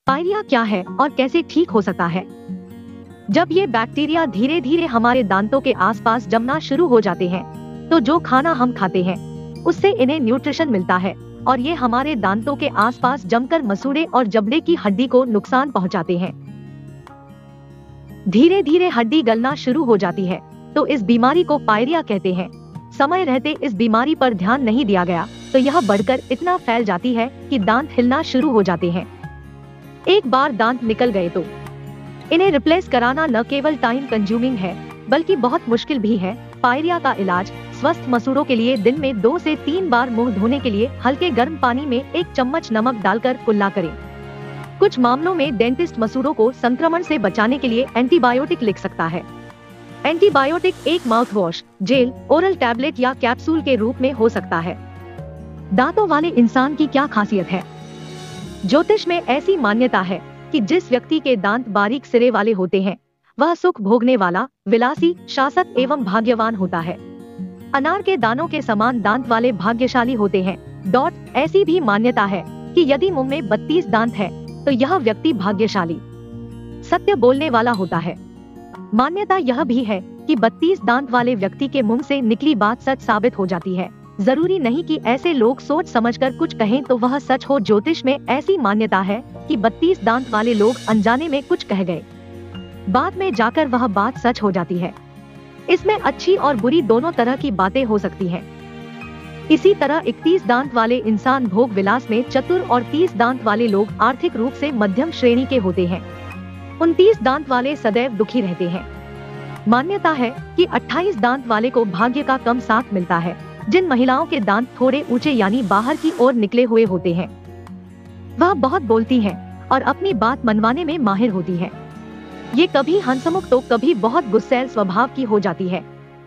Pyorrhoea क्या है और कैसे ठीक हो सकता है? जब ये बैक्टीरिया धीरे धीरे हमारे दांतों के आसपास जमना शुरू हो जाते हैं, तो जो खाना हम खाते हैं उससे इन्हें न्यूट्रिशन मिलता है और ये हमारे दांतों के आसपास जमकर मसूड़े और जबड़े की हड्डी को नुकसान पहुंचाते हैं। धीरे धीरे हड्डी गलना शुरू हो जाती है, तो इस बीमारी को पायरिया कहते हैं। समय रहते इस बीमारी पर ध्यान नहीं दिया गया तो यह बढ़कर इतना फैल जाती है कि दांत हिलना शुरू हो जाते हैं। एक बार दांत निकल गए तो इन्हें रिप्लेस कराना न केवल टाइम कंज्यूमिंग है बल्कि बहुत मुश्किल भी है। पायरिया का इलाज: स्वस्थ मसूड़ों के लिए दिन में 2 से 3 बार मुंह धोने के लिए हल्के गर्म पानी में 1 चम्मच नमक डालकर कुल्ला करें। कुछ मामलों में डेंटिस्ट मसूड़ों को संक्रमण से बचाने के लिए एंटीबायोटिक लिख सकता है। एंटीबायोटिक एक mouthwash, gel, oral tablet या कैप्सूल के रूप में हो सकता है। दांतों वाले इंसान की क्या खासियत है? ज्योतिष में ऐसी मान्यता है कि जिस व्यक्ति के दांत बारीक सिरे वाले होते हैं वह सुख भोगने वाला, विलासी, शासक एवं भाग्यवान होता है। अनार के दानों के समान दांत वाले भाग्यशाली होते हैं। ऐसी भी मान्यता है कि यदि मुंह में 32 दांत है तो यह व्यक्ति भाग्यशाली, सत्य बोलने वाला होता है। मान्यता यह भी है कि 32 दांत वाले व्यक्ति के मुंह से निकली बात सच साबित हो जाती है। जरूरी नहीं कि ऐसे लोग सोच समझकर कुछ कहें तो वह सच हो। ज्योतिष में ऐसी मान्यता है कि 32 दांत वाले लोग अनजाने में कुछ कह गए, बाद में जाकर वह बात सच हो जाती है। इसमें अच्छी और बुरी दोनों तरह की बातें हो सकती हैं। इसी तरह 31 दांत वाले इंसान भोग विलास में चतुर और 30 दांत वाले लोग आर्थिक रूप से मध्यम श्रेणी के होते हैं। 29 दांत वाले सदैव दुखी रहते हैं। मान्यता है कि 28 दांत वाले को भाग्य का कम साथ मिलता है। जिन महिलाओं के दांत थोड़े ऊंचे यानी बाहर की ओर निकले हुए होते हैं वह बहुत बोलती हैं और अपनी बात मनवाने में माहिर होती हैं। ये कभी हंसमुख तो कभी बहुत गुस्सैल स्वभाव की हो जाती है।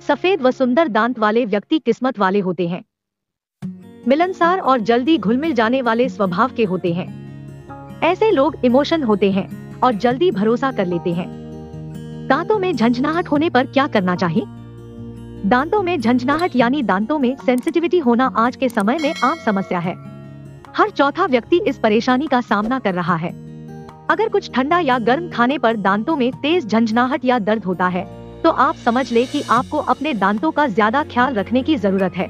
सफेद व सुंदर दांत वाले व्यक्ति किस्मत वाले होते हैं। मिलनसार और जल्दी घुल मिल जाने वाले स्वभाव के होते हैं। ऐसे लोग इमोशन होते हैं और जल्दी भरोसा कर लेते हैं। दांतों में झंझनाहट होने पर क्या करना चाहिए? दांतों में झंझनाहट यानी दांतों में सेंसिटिविटी होना आज के समय में आम समस्या है। हर चौथा व्यक्ति इस परेशानी का सामना कर रहा है। अगर कुछ ठंडा या गर्म खाने पर दांतों में तेज झंझनाहट या दर्द होता है तो आप समझ ले कि आपको अपने दांतों का ज्यादा ख्याल रखने की जरूरत है।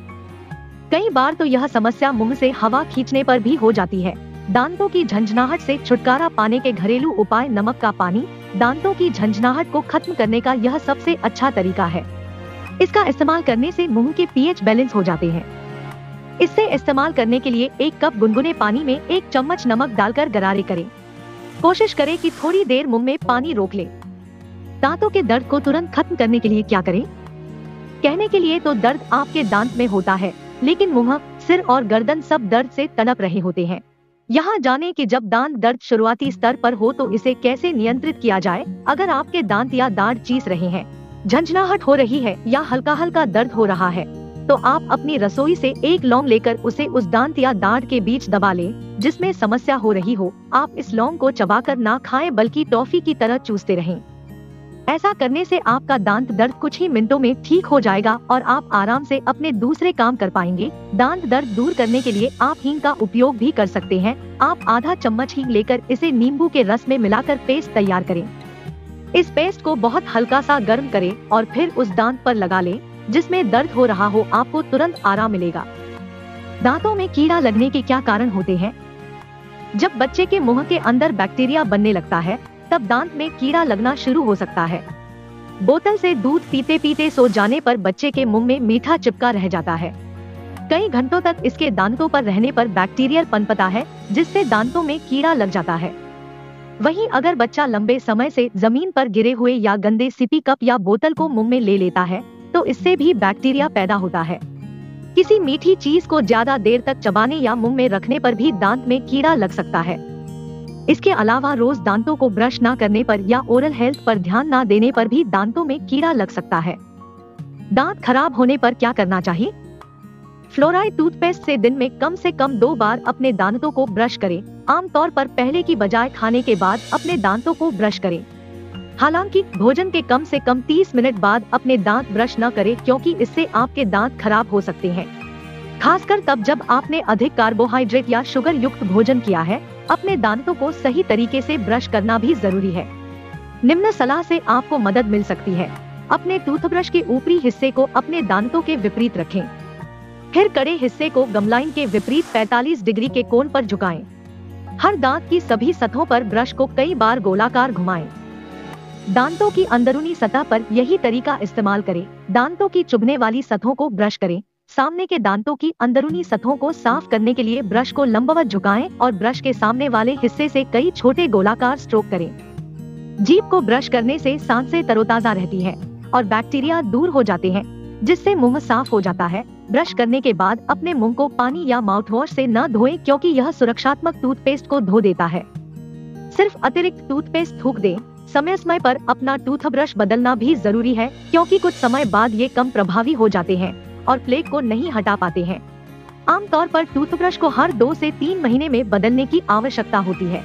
कई बार तो यह समस्या मुंह से हवा खींचने पर भी हो जाती है। दांतों की झंझनाहट से छुटकारा पाने के घरेलू उपाय: नमक का पानी। दांतों की झंझनाहट को खत्म करने का यह सबसे अच्छा तरीका है। इसका इस्तेमाल करने से मुंह के पीएच बैलेंस हो जाते हैं। इससे इस्तेमाल करने के लिए 1 कप गुनगुने पानी में 1 चम्मच नमक डालकर गरारे करें। कोशिश करें कि थोड़ी देर मुंह में पानी रोक लें। दांतों के दर्द को तुरंत खत्म करने के लिए क्या करें? कहने के लिए तो दर्द आपके दांत में होता है, लेकिन मुंह, सिर और गर्दन सब दर्द से तड़प रहे होते हैं। यहाँ जाने कि जब दांत दर्द शुरुआती स्तर पर हो तो इसे कैसे नियंत्रित किया जाए। अगर आपके दांत या दाढ़ चीस रहे हैं, झंझनाहट हो रही है या हल्का हल्का दर्द हो रहा है तो आप अपनी रसोई से 1 लौंग लेकर उसे उस दांत या दाढ़ के बीच दबा लें जिसमें समस्या हो रही हो। आप इस लौंग को चबाकर ना खाएं बल्कि टॉफी की तरह चूसते रहें। ऐसा करने से आपका दांत दर्द कुछ ही मिनटों में ठीक हो जाएगा और आप आराम से अपने दूसरे काम कर पाएंगे। दांत दर्द दूर करने के लिए आप हींग का उपयोग भी कर सकते हैं। आप आधा चम्मच हींग लेकर इसे नींबू के रस में मिलाकर पेस्ट तैयार करें। इस पेस्ट को बहुत हल्का सा गर्म करें और फिर उस दांत पर लगा लें जिसमें दर्द हो रहा हो। आपको तुरंत आराम मिलेगा। दांतों में कीड़ा लगने के क्या कारण होते हैं? जब बच्चे के मुंह के अंदर बैक्टीरिया बनने लगता है तब दांत में कीड़ा लगना शुरू हो सकता है। बोतल से दूध पीते पीते सो जाने पर बच्चे के मुंह में मीठा चिपका रह जाता है। कई घंटों तक इसके दांतों पर रहने पर बैक्टीरिया पनपता है जिससे दांतों में कीड़ा लग जाता है। वहीं अगर बच्चा लंबे समय से जमीन पर गिरे हुए या गंदे सिपी कप या बोतल को मुंह में ले लेता है तो इससे भी बैक्टीरिया पैदा होता है। किसी मीठी चीज को ज्यादा देर तक चबाने या मुंह में रखने पर भी दांत में कीड़ा लग सकता है। इसके अलावा रोज दांतों को ब्रश ना करने पर या ओरल हेल्थ पर ध्यान ना देने पर भी दांतों में कीड़ा लग सकता है। दांत खराब होने पर क्या करना चाहिए? फ्लोराइड टूथपेस्ट से दिन में कम से कम 2 बार अपने दांतों को ब्रश करें। आमतौर पर पहले की बजाय खाने के बाद अपने दांतों को ब्रश करें। हालांकि भोजन के कम से कम 30 मिनट बाद अपने दांत ब्रश न करें क्योंकि इससे आपके दांत खराब हो सकते हैं। खासकर तब जब आपने अधिक कार्बोहाइड्रेट या शुगर युक्त भोजन किया है। अपने दांतों को सही तरीके से ब्रश करना भी जरूरी है। निम्न सलाह से आपको मदद मिल सकती है। अपने टूथब्रश के ऊपरी हिस्से को अपने दांतों के विपरीत रखें। फिर कड़े हिस्से को गमलाइन के विपरीत 45 डिग्री के कोण पर झुकाएं। हर दांत की सभी सतहों पर ब्रश को कई बार गोलाकार घुमाएं। दांतों की अंदरूनी सतह पर यही तरीका इस्तेमाल करें। दांतों की चुभने वाली सतहों को ब्रश करें। सामने के दांतों की अंदरूनी सतहों को साफ करने के लिए ब्रश को लंबवत झुकाएं और ब्रश के सामने वाले हिस्से से कई छोटे गोलाकार स्ट्रोक करें। जीभ को ब्रश करने से सांसें तरोताजा रहती है और बैक्टीरिया दूर हो जाते हैं, जिससे मुंह साफ हो जाता है। ब्रश करने के बाद अपने मुंह को पानी या माउथवॉश से न धोएं, क्योंकि यह सुरक्षात्मक टूथपेस्ट को धो देता है। सिर्फ अतिरिक्त टूथपेस्ट थूक दें। समय समय पर अपना टूथब्रश बदलना भी जरूरी है, क्योंकि कुछ समय बाद ये कम प्रभावी हो जाते हैं और प्लेक को नहीं हटा पाते हैं। आमतौर पर टूथब्रश को हर 2 से 3 महीने में बदलने की आवश्यकता होती है।